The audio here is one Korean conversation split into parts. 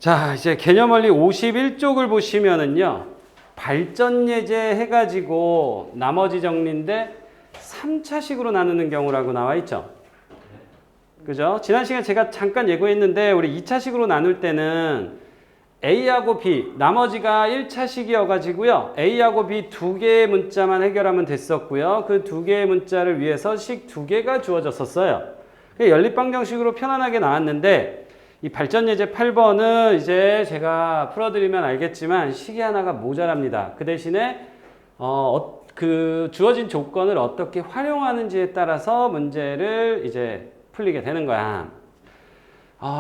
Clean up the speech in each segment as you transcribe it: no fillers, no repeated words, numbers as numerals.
자, 이제 개념원리 51쪽을 보시면은요. 발전 예제 해가지고 나머지 정리인데 3차식으로 나누는 경우라고 나와 있죠. 그죠? 지난 시간에 제가 잠깐 예고했는데 우리 2차식으로 나눌 때는 A하고 B, 나머지가 1차식이어가지고요. A하고 B 두 개의 문자만 해결하면 됐었고요. 그 두 개의 문자를 위해서 식 두 개가 주어졌었어요. 연립방정식으로 편안하게 나왔는데 이 발전 예제 8번은 이제 제가 풀어드리면 알겠지만 식이 하나가 모자랍니다. 그 대신에 그 주어진 조건을 어떻게 활용하는지에 따라서 문제를 이제 풀리게 되는 거야.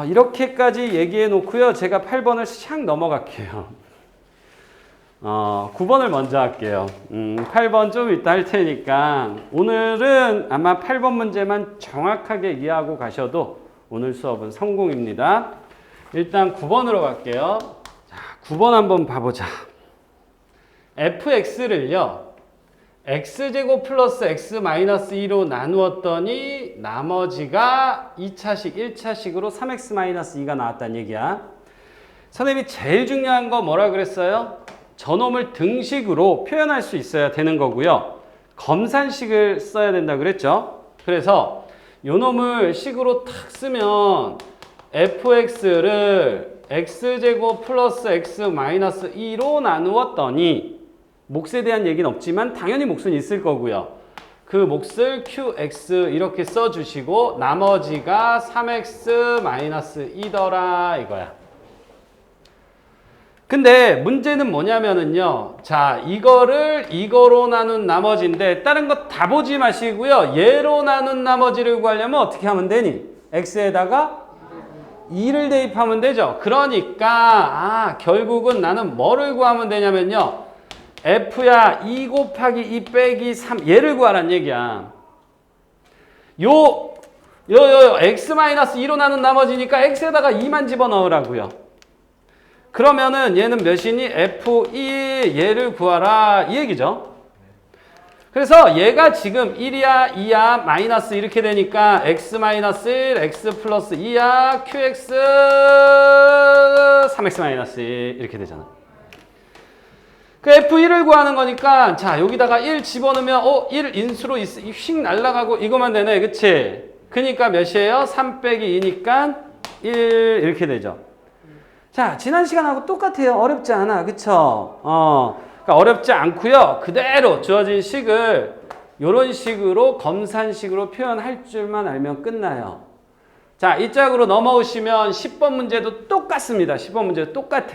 이렇게까지 얘기해 놓고요. 제가 8번을 샥 넘어갈게요. 9번을 먼저 할게요. 8번 좀 이따 할 테니까 오늘은 아마 8번 문제만 정확하게 이해하고 가셔도 오늘 수업은 성공입니다. 일단 9번으로 갈게요. 자, 9번 한번 봐보자. fx를요. x제곱 플러스 x 마이너스 2로 나누었더니 나머지가 2차식, 1차식으로 3x 마이너스 2가 나왔다는 얘기야. 선생님이 제일 중요한 거 뭐라 그랬어요? 저놈을 등식으로 표현할 수 있어야 되는 거고요. 검산식을 써야 된다 그랬죠. 그래서 요놈을 식으로 탁 쓰면 fx를 x제곱 플러스 x 마이너스 2로 나누었더니 몫에 대한 얘기는 없지만 당연히 몫은 있을 거고요. 그 몫을 qx 이렇게 써주시고 나머지가 3x 마이너스 2더라 이거야. 근데 문제는 뭐냐면은요. 자, 이거로 나눈 나머지인데 다른 거 다 보지 마시고요. 얘로 나눈 나머지를 구하려면 어떻게 하면 되니? x에다가 2를 대입하면 되죠. 그러니까 결국은 나는 뭐를 구하면 되냐면요. f야 2 곱하기 2 빼기 3 얘를 구하란 얘기야. 요 x-2로 나눈 나머지니까 x에다가 2만 집어넣으라고요. 그러면은 얘는 몇이니? f2 얘를 구하라 이 얘기죠. 그래서 얘가 지금 1이야 2야 마이너스 이렇게 되니까 x-1 x 플러스 2야 qx 3x 마이너스 1 이렇게 되잖아. 그 F1을 구하는 거니까 자 여기다가 1 집어넣으면 1 인수로 휙 날아가고 이거만 되네. 그치? 그니까 몇이에요? 3 빼기 2니까 1 이렇게 되죠. 자 지난 시간하고 똑같아요. 어렵지 않아. 그쵸? 그러니까 어렵지 않고요. 그대로 주어진 식을 요런 식으로 검산식으로 표현할 줄만 알면 끝나요. 자 이 짝으로 넘어오시면 10번 문제도 똑같습니다. 10번 문제도 똑같아.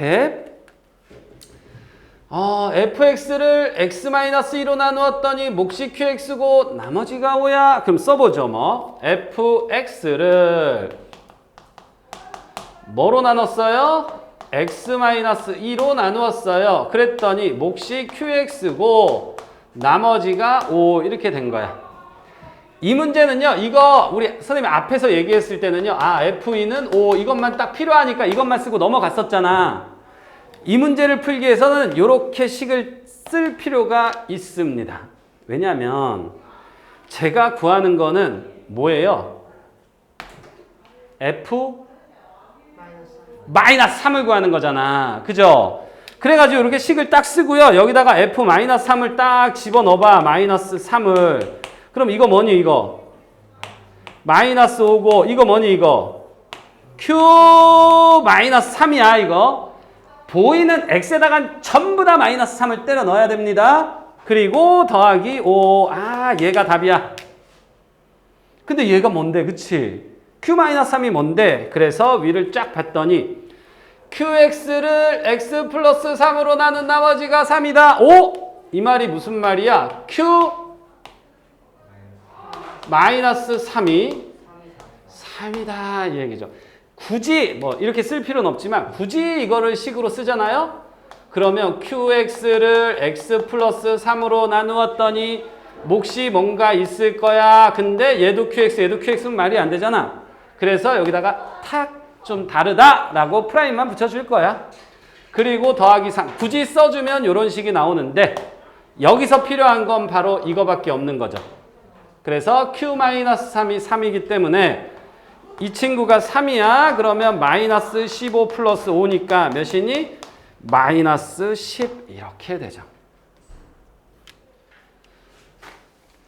fx를 x-2로 나누었더니 몫이 qx고 나머지가 5야. 그럼 써보죠 뭐. fx를 뭐로 나눴어요? x-2로 나누었어요. 그랬더니 몫이 qx고 나머지가 5 이렇게 된 거야. 이 문제는요. 이거 우리 선생님이 앞에서 얘기했을 때는요. f2는 5 이것만 딱 필요하니까 이것만 쓰고 넘어갔었잖아. 이 문제를 풀기 위해서는 이렇게 식을 쓸 필요가 있습니다. 왜냐하면 제가 구하는 거는 뭐예요? f 마이너스 3을 구하는 거잖아. 그죠? 그래가지고 이렇게 식을 딱 쓰고요. 여기다가 f 마이너스 3을 딱 집어넣어봐. 마이너스 3을. 그럼 이거 뭐니 이거? 마이너스 5고 이거 뭐니 이거? q 마이너스 3이야 이거. 보이는 x에다가 전부 다 마이너스 3을 때려 넣어야 됩니다. 그리고 더하기 5. 얘가 답이야. 근데 얘가 뭔데? 그치? q-3이 뭔데? 그래서 위를 쫙 봤더니 qx를 x 플러스 3으로 나눈 나머지가 3이다. 이 말이 무슨 말이야? q 마이너스 3이 3이다 이 얘기죠. 굳이 뭐 이렇게 쓸 필요는 없지만 굳이 이거를 식으로 쓰잖아요. 그러면 qx를 x 플러스 3으로 나누었더니 몫이 뭔가 있을 거야. 근데 얘도 qx 얘도 qx는 말이 안 되잖아. 그래서 여기다가 탁 좀 다르다라고 프라임만 붙여줄 거야. 그리고 더하기 3 굳이 써주면 이런 식이 나오는데 여기서 필요한 건 바로 이거밖에 없는 거죠. 그래서 q-3이 3이기 때문에 이 친구가 3이야. 그러면 마이너스 15 플러스 5니까 몇이니? 마이너스 10 이렇게 되죠.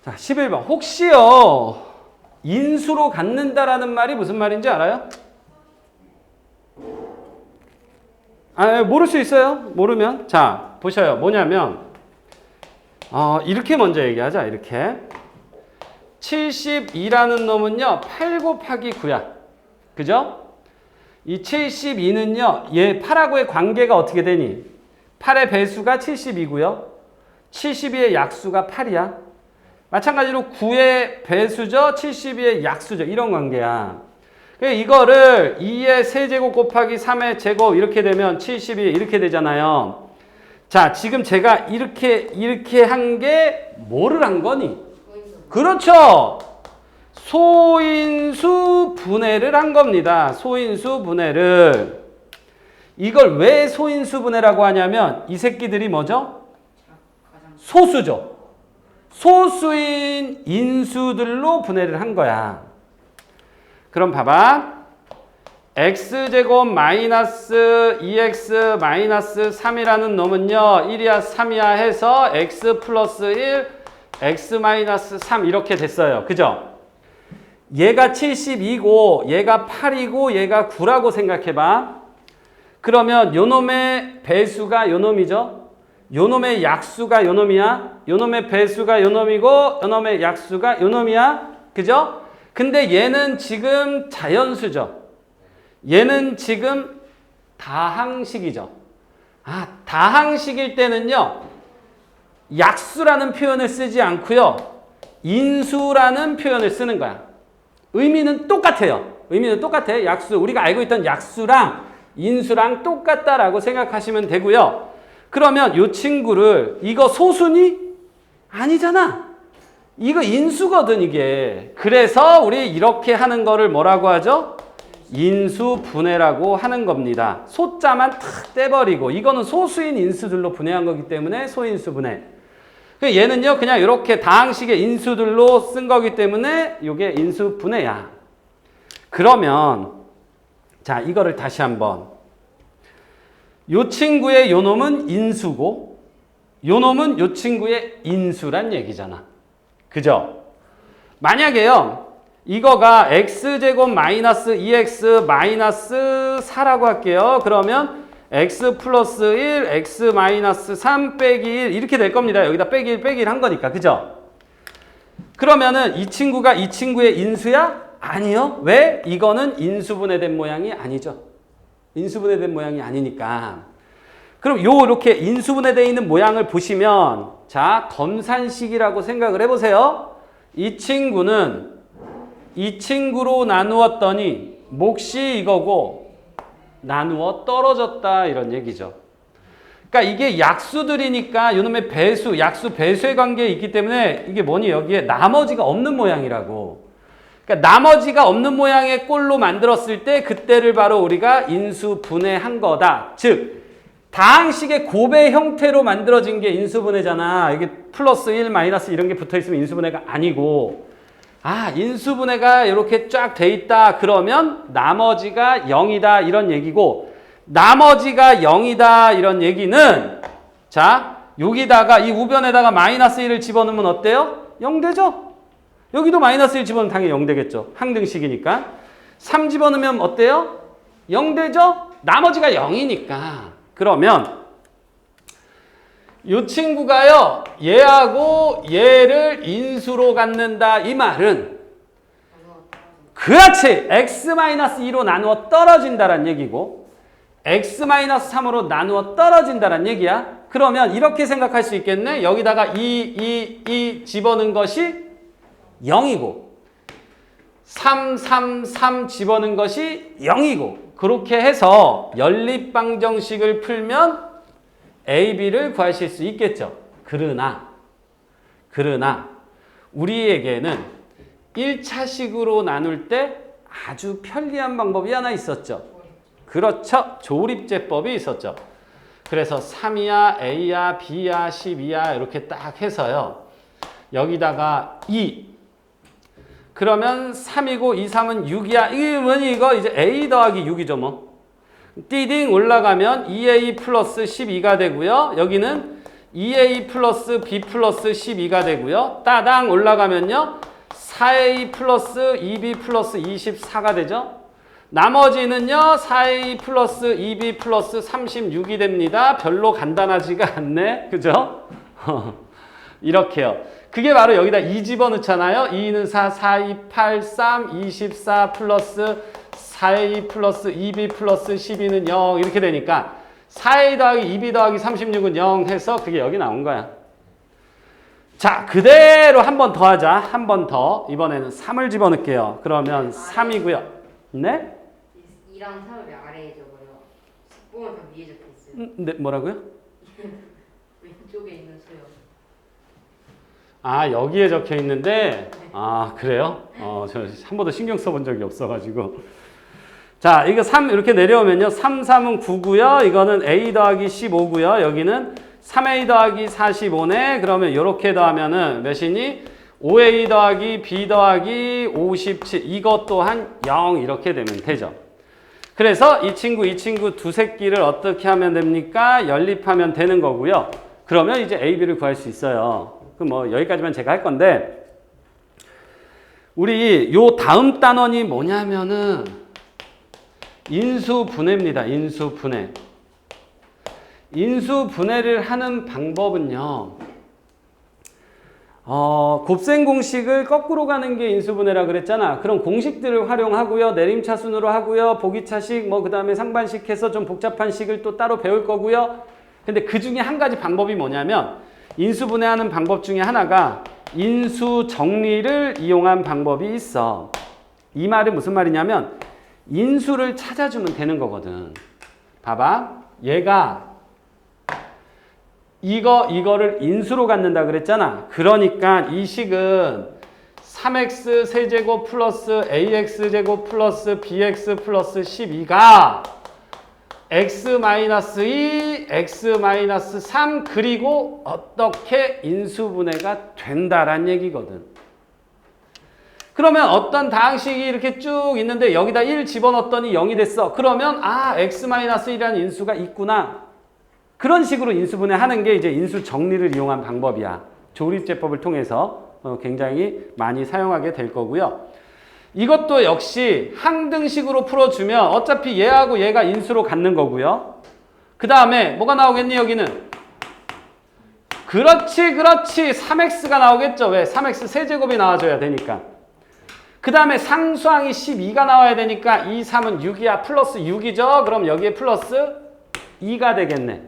자, 11번. 혹시요 인수로 갖는다라는 말이 무슨 말인지 알아요? 모를 수 있어요. 모르면. 자, 보셔요. 뭐냐면 이렇게 먼저 얘기하자. 이렇게 72라는 놈은요 8 곱하기 9야. 그죠? 이 72는요 얘 8하고의 관계가 어떻게 되니? 8의 배수가 72고요 72의 약수가 8이야. 마찬가지로 9의 배수죠 72의 약수죠. 이런 관계야. 이거를 2의 세제곱 곱하기 3의 제곱 이렇게 되면 72 이렇게 되잖아요. 자, 지금 제가 이렇게 한 게 뭐를 한 거니? 그렇죠. 소인수 분해를 한 겁니다. 소인수 분해를. 이걸 왜 소인수 분해라고 하냐면 이 새끼들이 뭐죠? 소수죠. 소수인 인수들로 분해를 한 거야. 그럼 봐봐. x제곱 마이너스 2x 마이너스 3이라는 놈은요 1이야 3이야 해서 x 플러스 1 x 마이너스 3 이렇게 됐어요. 그죠? 얘가 72고 얘가 8이고 얘가 9라고 생각해봐. 그러면 요놈의 배수가 요놈이죠. 요놈의 약수가 요놈이야. 요놈의 배수가 요놈이고 요놈의 약수가 요놈이야. 그죠? 근데 얘는 지금 자연수죠. 얘는 지금 다항식이죠. 다항식일 때는요. 약수라는 표현을 쓰지 않고요. 인수라는 표현을 쓰는 거야. 의미는 똑같아요. 의미는 똑같아. 약수. 우리가 알고 있던 약수랑 인수랑 똑같다라고 생각하시면 되고요. 그러면 이 친구를 이거 소수니? 아니잖아. 이거 인수거든 이게. 그래서 우리 이렇게 하는 거를 뭐라고 하죠? 인수분해라고 하는 겁니다. 소자만 탁 떼버리고 이거는 소수인 인수들로 분해한 거기 때문에 소인수분해. 얘는요 그냥 이렇게 다항식의 인수들로 쓴 거기 때문에 이게 인수분해야. 그러면 자 이거를 다시 한번 요 친구의 요 놈은 인수고 요 놈은 요 친구의 인수란 얘기잖아. 그죠? 만약에요 이거가 x제곱 마이너스 2x 마이너스 4라고 할게요. 그러면 x 플러스 1, x 마이너스 3 빼기 1 이렇게 될 겁니다. 여기다 빼기 1, 빼기 1 한 거니까. 그죠? 그러면은 이 친구가 이 친구의 인수야? 아니요. 왜? 이거는 인수분해된 모양이 아니죠. 인수분해된 모양이 아니니까. 그럼 이렇게 인수분해되어 있는 모양을 보시면 자 검산식이라고 생각을 해보세요. 이 친구는 이 친구로 나누었더니 몫이 이거고 나누어 떨어졌다 이런 얘기죠. 그러니까 이게 약수들이니까 이놈의 배수, 약수 배수의 관계에 있기 때문에 이게 뭐니 여기에 나머지가 없는 모양이라고. 그러니까 나머지가 없는 모양의 꼴로 만들었을 때 그때를 바로 우리가 인수분해한 거다. 즉 다항식의 곱의 형태로 만들어진 게 인수분해잖아. 이게 플러스 1, 마이너스 이런 게 붙어있으면 인수분해가 아니고 인수분해가 이렇게 쫙 돼 있다. 그러면 나머지가 0이다. 이런 얘기고 나머지가 0이다. 이런 얘기는 자 여기다가 이 우변에다가 마이너스 1을 집어넣으면 어때요? 0 되죠? 여기도 마이너스 1 집어넣으면 당연히 0 되겠죠. 항등식이니까. 3 집어넣으면 어때요? 0 되죠? 나머지가 0이니까. 그러면 이 친구가요. 얘하고 얘를 인수로 갖는다. 이 말은 그렇지. x-2로 나누어 떨어진다란 얘기고 x-3으로 나누어 떨어진다란 얘기야. 그러면 이렇게 생각할 수 있겠네. 여기다가 2 집어넣은 것이 0이고 3 집어넣은 것이 0이고 그렇게 해서 연립방정식을 풀면 A, B를 구하실 수 있겠죠. 그러나 우리에게는 1차식으로 나눌 때 아주 편리한 방법이 하나 있었죠. 그렇죠. 조립제법이 있었죠. 그래서 3이야, A야, B야, 12야 이렇게 딱 해서요. 여기다가 2 그러면 3이고 2, 3은 6이야. 이게 뭐니 이거 이제 A 더하기 6이죠 뭐. 띠딩 올라가면 2A 플러스 12가 되고요. 여기는 2A 플러스 B 플러스 12가 되고요. 따당 올라가면요. 4A 플러스 2B 플러스 24가 되죠. 나머지는요. 4A 플러스 2B 플러스 36이 됩니다. 별로 간단하지가 않네. 그죠? 이렇게요. 그게 바로 여기다 2 집어넣잖아요. 2는 4, 4, 2, 8, 3, 24 플러스 4A 플러스 2B 플러스 12는 0 이렇게 되니까 4A 더하기 2B 더하기 36은 0 해서 그게 여기 나온 거야. 자, 그대로 한 번 더 하자. 한 번 더. 이번에는 3을 집어넣을게요. 그러면 3이고요. 네? 2랑 3을 아래에 적어요. 10번은 다 위에 적혀 있어요. 네, 뭐라고요? 왼쪽에 있는 수요. 아, 여기에 적혀 있는데, 아, 그래요? 저 한 번도 신경 써본 적이 없어가지고. 자, 이거 3 이렇게 내려오면요. 3, 3은 9고요. 이거는 A 더하기 15고요. 여기는 3A 더하기 45네. 그러면 이렇게 더하면은 몇이니? 5A 더하기 B 더하기 57. 이것 또한 0 이렇게 되면 되죠. 그래서 이 친구 두 새끼를 어떻게 하면 됩니까? 연립하면 되는 거고요. 그러면 이제 A, B를 구할 수 있어요. 그럼 뭐 여기까지만 제가 할 건데 우리 요 다음 단원이 뭐냐면은 인수분해입니다. 인수분해. 인수분해를 하는 방법은요. 곱셈 공식을 거꾸로 가는 게 인수분해라 그랬잖아. 그럼 공식들을 활용하고요. 내림차순으로 하고요. 보기차식 뭐 그다음에 상반식 해서 좀 복잡한 식을 또 따로 배울 거고요. 근데 그 중에 한 가지 방법이 뭐냐면 인수분해하는 방법 중에 하나가 인수 정리를 이용한 방법이 있어. 이 말은 무슨 말이냐면 인수를 찾아주면 되는 거거든. 봐봐. 얘가 이거를 인수로 갖는다 그랬잖아. 그러니까 이 식은 3x 세제곱 플러스 ax 제곱 플러스 bx 플러스 12가 x-2, x-3 그리고 어떻게 인수분해가 된다란 얘기거든. 그러면 어떤 다항식이 이렇게 쭉 있는데 여기다 1 집어넣었더니 0이 됐어. 그러면 아 x-1이라는 인수가 있구나. 그런 식으로 인수분해 하는 게 이제 인수 정리를 이용한 방법이야. 조립제법을 통해서 굉장히 많이 사용하게 될 거고요. 이것도 역시 항등식으로 풀어주면 어차피 얘하고 얘가 인수로 갖는 거고요. 그 다음에 뭐가 나오겠니 여기는? 그렇지 3x가 나오겠죠. 왜? 3x 세제곱이 나와줘야 되니까. 그 다음에 상수항이 12가 나와야 되니까 2, 3은 6이야. 플러스 6이죠. 그럼 여기에 플러스 2가 되겠네.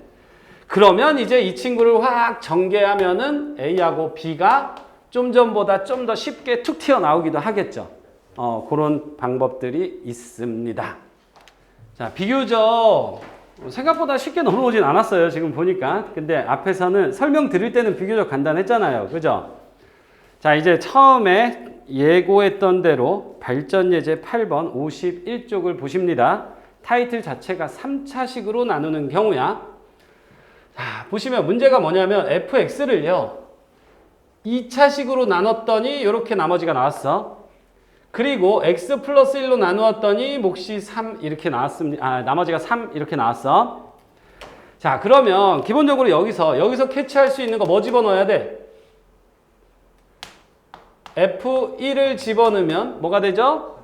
그러면 이제 이 친구를 확 전개하면은 A하고 B가 좀 전보다 좀 더 쉽게 툭 튀어나오기도 하겠죠. 그런 방법들이 있습니다. 자, 비교적 생각보다 쉽게 넘어오진 않았어요. 지금 보니까. 근데 앞에서는 설명 드릴 때는 비교적 간단했잖아요. 그죠? 자, 이제 처음에 예고했던 대로 발전예제 8번 51쪽을 보십니다. 타이틀 자체가 3차식으로 나누는 경우야. 자, 보시면 문제가 뭐냐면 fx를요. 2차식으로 나눴더니 이렇게 나머지가 나왔어. 그리고 x 플러스 1로 나누었더니 몫이 3 이렇게 나왔습니다. 나머지가 3 이렇게 나왔어. 자, 그러면 기본적으로 여기서 캐치할 수 있는 거 뭐 집어넣어야 돼? f1을 집어넣으면 뭐가 되죠?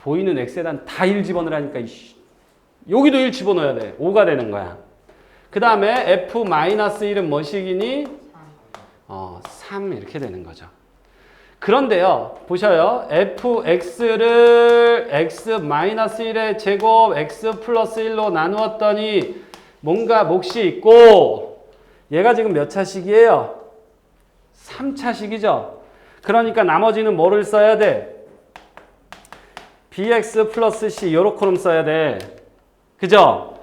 보이는 x에다 다 1 집어넣으라니까 여기도 1 집어넣어야 돼. 5가 되는 거야. 그 다음에 f-1은 뭐식이니? 3 이렇게 되는 거죠. 그런데요. 보셔요. fx를 x-1의 제곱 x 플러스 1로 나누었더니 뭔가 몫이 있고 얘가 지금 몇 차식이에요? 3차식이죠. 그러니까 나머지는 뭐를 써야 돼? bx 플러스 c 요렇게럼 써야 돼. 그죠?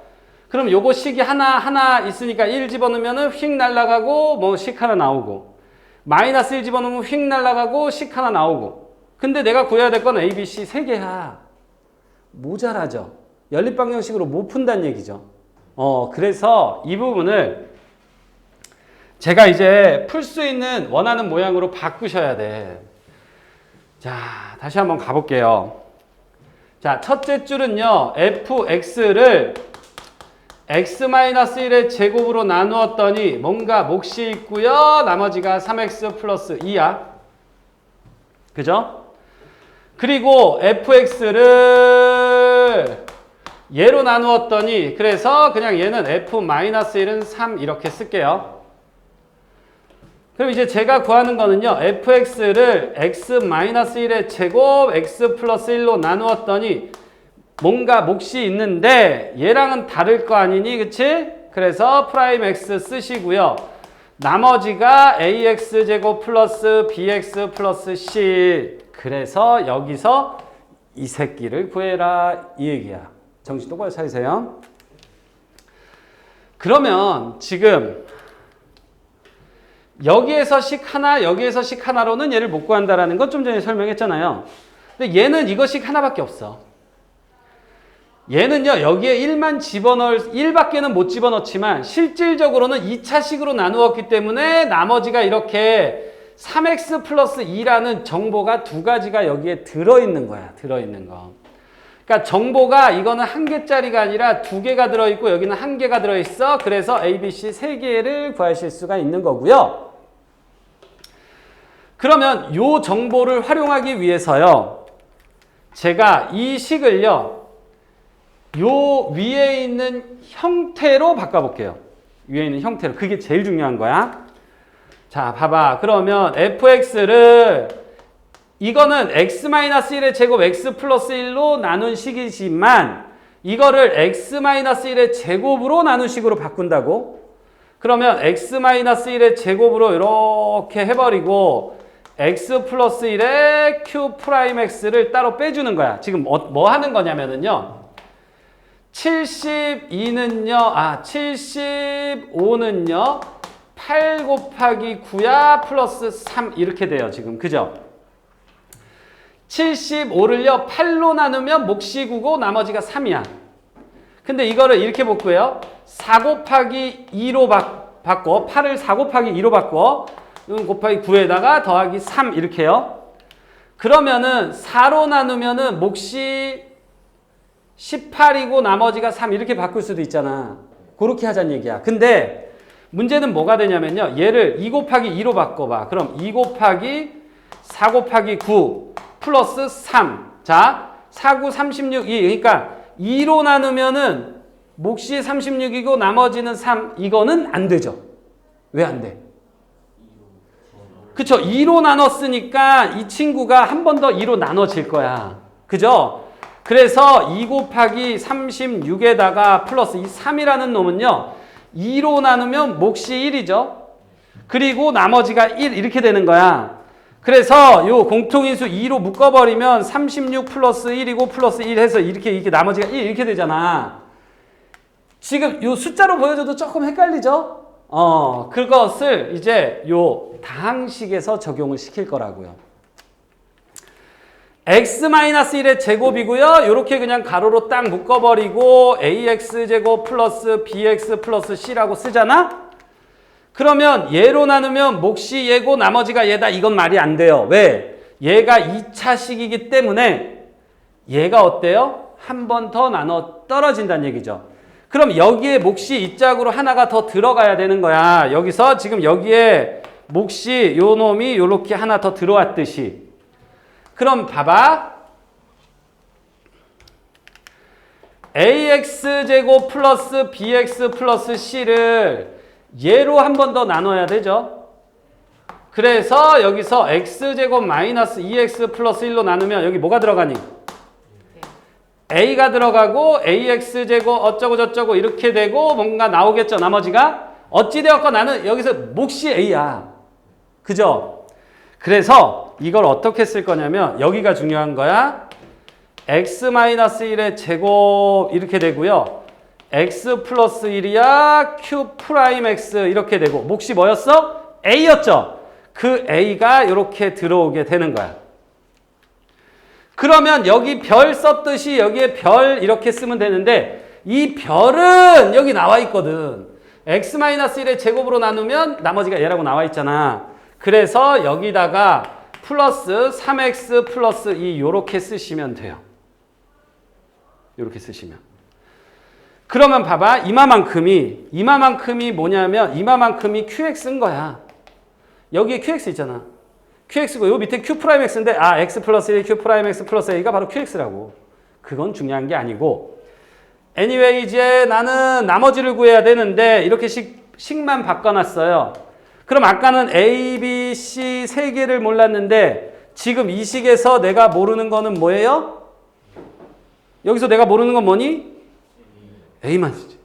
그럼 요거 식이 하나 있으니까 1 집어넣으면 휙 날아가고 뭐 식 하나 나오고 마이너스 1 집어넣으면 휙 날아가고 식 하나 나오고 근데 내가 구해야 될 건 A, B, C 3개야. 모자라죠. 연립방정식으로 못 푼다는 얘기죠. 그래서 이 부분을 제가 이제 풀 수 있는 원하는 모양으로 바꾸셔야 돼. 자, 다시 한번 가볼게요. 자, 첫째 줄은요, fx를 x-1의 제곱으로 나누었더니 뭔가 몫이 있고요. 나머지가 3x 플러스 2야. 그죠? 그리고 fx를 얘로 나누었더니 그래서 그냥 얘는 f-1은 3 이렇게 쓸게요. 그럼 이제 제가 구하는 거는요. fx를 x-1의 제곱 x 플러스 1로 나누었더니 뭔가 몫이 있는데 얘랑은 다를 거 아니니? 그치? 그래서 프라임 x 쓰시고요. 나머지가 ax제곱 플러스 bx 플러스 c. 그래서 여기서 이 새끼를 구해라 이 얘기야. 정신 똑바로 차리세요. 그러면 지금 여기에서 식 하나, 여기에서 식 하나로는 얘를 못 구한다라는 건 좀 전에 설명했잖아요. 근데 얘는 이거 식 하나밖에 없어. 얘는요, 여기에 1만 집어넣을, 1밖에는 못 집어넣지만 실질적으로는 2차식으로 나누었기 때문에 나머지가 이렇게 3x 플러스 2라는 정보가 두 가지가 여기에 들어있는 거야. 들어있는 거. 그러니까 정보가 이거는 한 개짜리가 아니라 두 개가 들어있고 여기는 한 개가 들어있어. 그래서 A, B, C 세 개를 구하실 수가 있는 거고요. 그러면 요 정보를 활용하기 위해서요. 제가 이 식을요. 요 위에 있는 형태로 바꿔볼게요. 위에 있는 형태로. 그게 제일 중요한 거야. 자, 봐봐. 그러면 fx를 이거는 x-1의 제곱 x 플러스 1로 나눈 식이지만 이거를 x-1의 제곱으로 나눈 식으로 바꾼다고? 그러면 x-1의 제곱으로 이렇게 해버리고 x 플러스 1의 q 프라임 x를 따로 빼주는 거야. 지금 뭐 하는 거냐면은요. 75는요. 8 곱하기 9야 플러스 3 이렇게 돼요. 지금. 그죠? 75를요. 8로 나누면 몫이 9고 나머지가 3이야. 근데 이거를 이렇게 볼게요. 4 곱하기 2로 바꿔. 8을 4 곱하기 2로 바꿔. 곱하기 9에다가 더하기 3 이렇게요. 그러면은 4로 나누면은 몫이 18이고 나머지가 3 이렇게 바꿀 수도 있잖아. 그렇게 하자는 얘기야. 근데 문제는 뭐가 되냐면요. 얘를 2 곱하기 2로 바꿔봐. 그럼 2 곱하기 4 곱하기 9 플러스 3. 자, 4, 9, 36, 2. 그러니까 2로 나누면은 몫이 36이고 나머지는 3. 이거는 안 되죠. 왜 안 돼? 그쵸? 2로 나눴으니까 이 친구가 한 번 더 2로 나눠질 거야. 그죠? 그래서 2 곱하기 36에다가 플러스 이 3이라는 놈은요. 2로 나누면 몫이 1이죠. 그리고 나머지가 1 이렇게 되는 거야. 그래서 요 공통인수 2로 묶어버리면 36 플러스 1이고 플러스 1 해서 이렇게 나머지가 1 이렇게 되잖아. 지금 요 숫자로 보여줘도 조금 헷갈리죠? 그것을 이제 요 다항식에서 적용을 시킬 거라고요. x-1의 제곱이고요. 요렇게 그냥 가로로 딱 묶어버리고 ax제곱 플러스 bx 플러스 c라고 쓰잖아? 그러면 얘로 나누면 몫이 얘고 나머지가 얘다. 이건 말이 안 돼요. 왜? 얘가 2차식이기 때문에 얘가 어때요? 한 번 더 나눠 떨어진다는 얘기죠. 그럼 여기에 몫이 이 짝으로 하나가 더 들어가야 되는 거야. 여기서 지금 여기에 몫이 요 놈이 요렇게 하나 더 들어왔듯이. 그럼 봐봐. ax제곱 플러스 bx 플러스 c를 얘로 한 번 더 나눠야 되죠. 그래서 여기서 x제곱 마이너스 2x 플러스 1로 나누면 여기 뭐가 들어가니? a가 들어가고 ax제곱 어쩌고 저쩌고 이렇게 되고 뭔가 나오겠죠. 나머지가. 어찌되었건 나는 여기서 몫이 a야. 그죠? 그래서 이걸 어떻게 쓸 거냐면 여기가 중요한 거야. x-1의 제곱 이렇게 되고요. x 플러스 1이야 q 프라임 x 이렇게 되고 몫이 뭐였어? a였죠. 그 a가 이렇게 들어오게 되는 거야. 그러면 여기 별 썼듯이 여기에 별 이렇게 쓰면 되는데 이 별은 여기 나와 있거든. x-1의 제곱으로 나누면 나머지가 얘라고 나와 있잖아. 그래서 여기다가 플러스 3x 플러스 2 요렇게 쓰시면 돼요. 요렇게 쓰시면. 그러면 봐봐. 이마만큼이 뭐냐면 이마만큼이 qx인 거야. 여기에 qx 있잖아. qx고 요 밑에 q'x인데 x 플러스 1 q'x 플러스 a가 바로 qx라고. 그건 중요한 게 아니고 anyway 이제 나는 나머지를 구해야 되는데 이렇게 식만 바꿔놨어요. 그럼 아까는 a, b, c 세 개를 몰랐는데 지금 이 식에서 내가 모르는 거는 뭐예요? 여기서 내가 모르는 건 뭐니? a만 쓰지.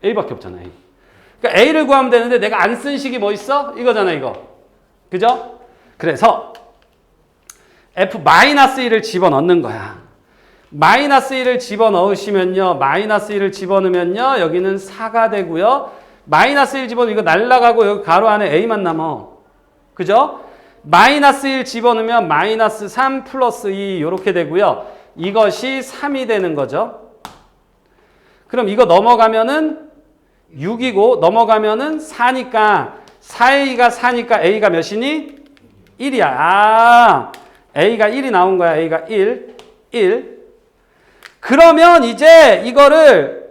a밖에 없잖아. a. 그러니까 a를 구하면 되는데 내가 안 쓴 식이 뭐 있어? 이거잖아 이거. 그죠? 그래서 f-1을 집어넣는 거야. -1을 집어넣으시면요. -1을 집어넣으면요. 여기는 4가 되고요. -1 집어넣으면 이거 날라가고 여기 가로 안에 a만 남아. 그죠? -1 집어넣으면 -3 플러스 2 이렇게 되고요. 이것이 3이 되는 거죠. 그럼 이거 넘어가면은 6이고 넘어가면은 4니까 4a가 4니까 a가 몇이니? 1이야. a가 1이 나온 거야. a가 1. 그러면 이제 이거를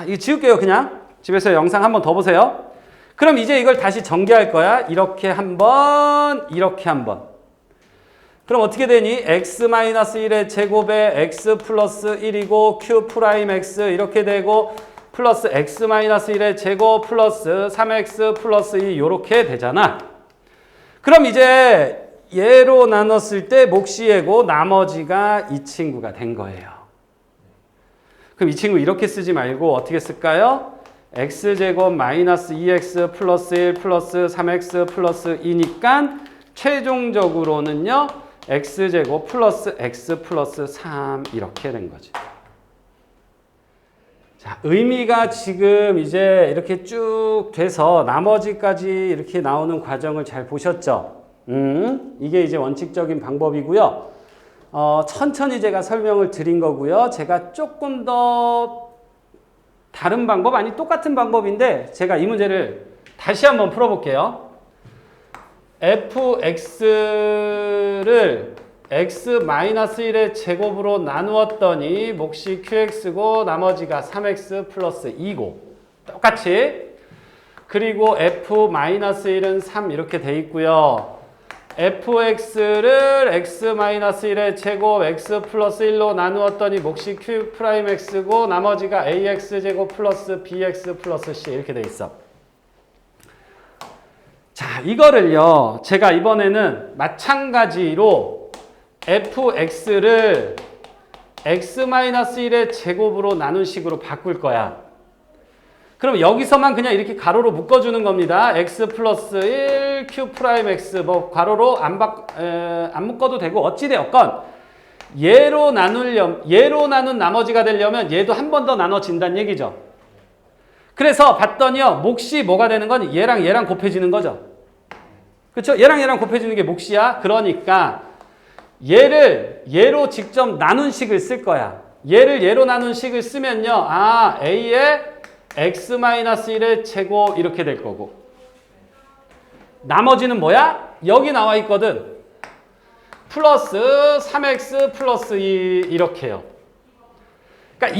이거 지울게요. 그냥 집에서 영상 한번 더 보세요. 그럼 이제 이걸 다시 전개할 거야. 이렇게 한번 이렇게 한번. 그럼 어떻게 되니? x-1의 제곱에 x 플러스 1이고 q'x 이렇게 되고 플러스 x-1의 제곱 플러스 3x 플러스 2 이렇게 되잖아. 그럼 이제 얘로 나눴을 때 몫이 얘고 나머지가 이 친구가 된 거예요. 그럼 이 친구 이렇게 쓰지 말고 어떻게 쓸까요? x제곱 마이너스 2x 플러스 1 플러스 3x 플러스 2니까 최종적으로는요. x제곱 플러스 x 플러스 3 이렇게 된 거지. 자, 의미가 지금 이제 이렇게 쭉 돼서 나머지까지 이렇게 나오는 과정을 잘 보셨죠? 이게 이제 원칙적인 방법이고요. 천천히 제가 설명을 드린 거고요. 제가 조금 더 다른 방법, 아니 똑같은 방법인데 제가 이 문제를 다시 한번 풀어볼게요. fx를 x-1의 제곱으로 나누었더니 몫이 qx고 나머지가 3x 플러스 2고 똑같이. 그리고 f-1은 3 이렇게 돼 있고요. fx를 x-1의 제곱 x 플러스 1로 나누었더니 몫이 q'x고 나머지가 ax제곱 플러스 bx 플러스 c 이렇게 돼 있어. 자, 이거를요. 제가 이번에는 마찬가지로 fx를 x-1의 제곱으로 나눈 식으로 바꿀 거야. 그럼 여기서만 그냥 이렇게 가로로 묶어주는 겁니다. x 플러스 1 q'x 뭐 가로로 안 묶어도 되고 어찌되었건 얘로 나눈 나머지가 되려면 얘도 한 번 더 나눠진다는 얘기죠. 그래서 봤더니요. 몫이 뭐가 되는 건 얘랑 곱해지는 거죠. 그렇죠? 얘랑 곱해지는 게 몫이야. 그러니까 얘로 직접 나눈 식을 쓸 거야. 얘로 나눈 식을 쓰면요. a의 x-1의 제곱 이렇게 될 거고 나머지는 뭐야? 여기 나와 있거든. 플러스 3x 플러스 2 이렇게요. 그러니까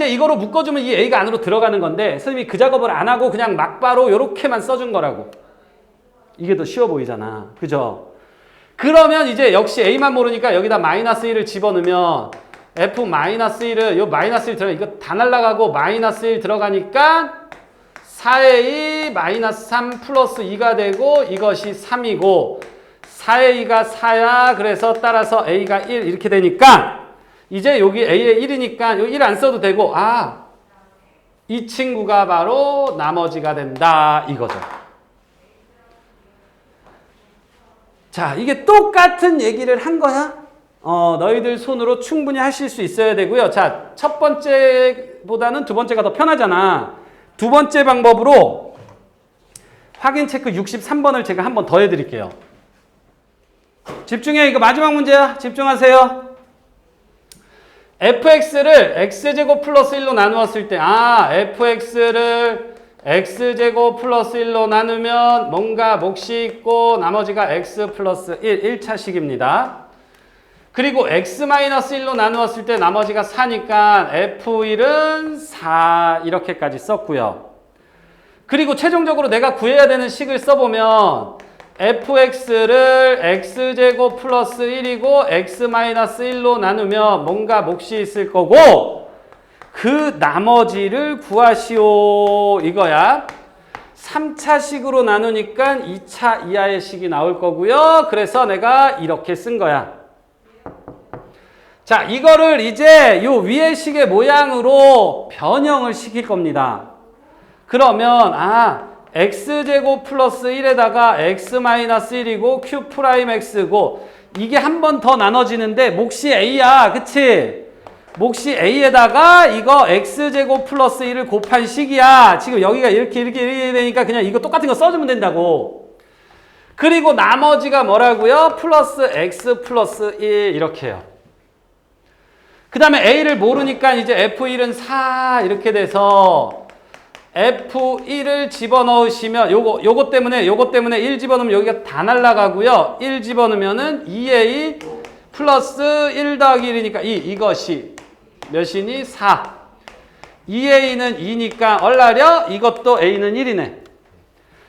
이거로 묶어주면 이 a가 안으로 들어가는 건데 선생님이 그 작업을 안 하고 그냥 막바로 이렇게만 써준 거라고. 이게 더 쉬워 보이잖아. 그죠? 그러면 이제 역시 a만 모르니까 여기다 -1을 집어넣으면 f-1을 요 -1 들어가 이거 다 날라가고 -1 들어가니까 4a -3 플러스 2가 되고 이것이 3이고 4a가 4야. 그래서 따라서 a가 1 이렇게 되니까 이제 여기 a에 1이니까 여기 1 안 써도 되고 이 친구가 바로 나머지가 된다 이거죠. 자, 이게 똑같은 얘기를 한 거야. 너희들 손으로 충분히 하실 수 있어야 되고요. 자, 첫 번째보다는 두 번째가 더 편하잖아. 두 번째 방법으로 확인 체크 63번을 제가 한번 더 해드릴게요. 집중해. 이거 마지막 문제야. 집중하세요. fx를 x제곱 플러스 1로 나누었을 때 fx를 x제곱 플러스 1로 나누면 뭔가 몫이 있고 나머지가 x 플러스 1, 1차식입니다. 그리고 x-1로 나누었을 때 나머지가 4니까 f1은 4 이렇게까지 썼고요. 그리고 최종적으로 내가 구해야 되는 식을 써보면 fx를 x제곱 플러스 1이고 x-1로 나누면 뭔가 몫이 있을 거고 그 나머지를 구하시오 이거야. 3차식으로 나누니까 2차 이하의 식이 나올 거고요. 그래서 내가 이렇게 쓴 거야. 자, 이거를 이제 요 위의 식의 모양으로 변형을 시킬 겁니다. 그러면 x제곱 플러스 1에다가 x-1이고 q'x고 이게 한 번 더 나눠지는데 몫이 a야. 그치? 몫이 a에다가 이거 x제곱 플러스 1을 곱한 식이야. 지금 여기가 이렇게 되니까 그냥 이거 똑같은 거 써주면 된다고. 그리고 나머지가 뭐라고요? 플러스 x 플러스 1 이렇게 해요. 그 다음에 a를 모르니까 이제 f1은 4 이렇게 돼서 f1을 집어넣으시면 요거 때문에 1 집어넣으면 여기가 다 날라가고요. 1 집어넣으면은 2a 플러스 1 더하기 1이니까 이것이 몇이니? 4. 2a는 2니까 얼라려? 이것도 a는 1이네.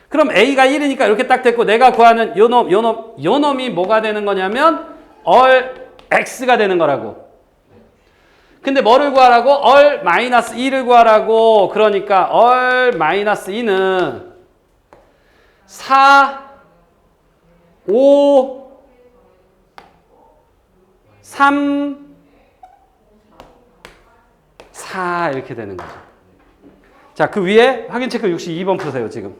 그럼 a가 1이니까 이렇게 딱 됐고 내가 구하는 요 놈이 뭐가 되는 거냐면 x가 되는 거라고. 근데 뭐를 구하라고? 마이너스 2를 구하라고. 그러니까 마이너스 2는 4, 5, 3, 4 이렇게 되는 거죠. 자, 그 위에 확인 체크 62번 푸세요, 지금.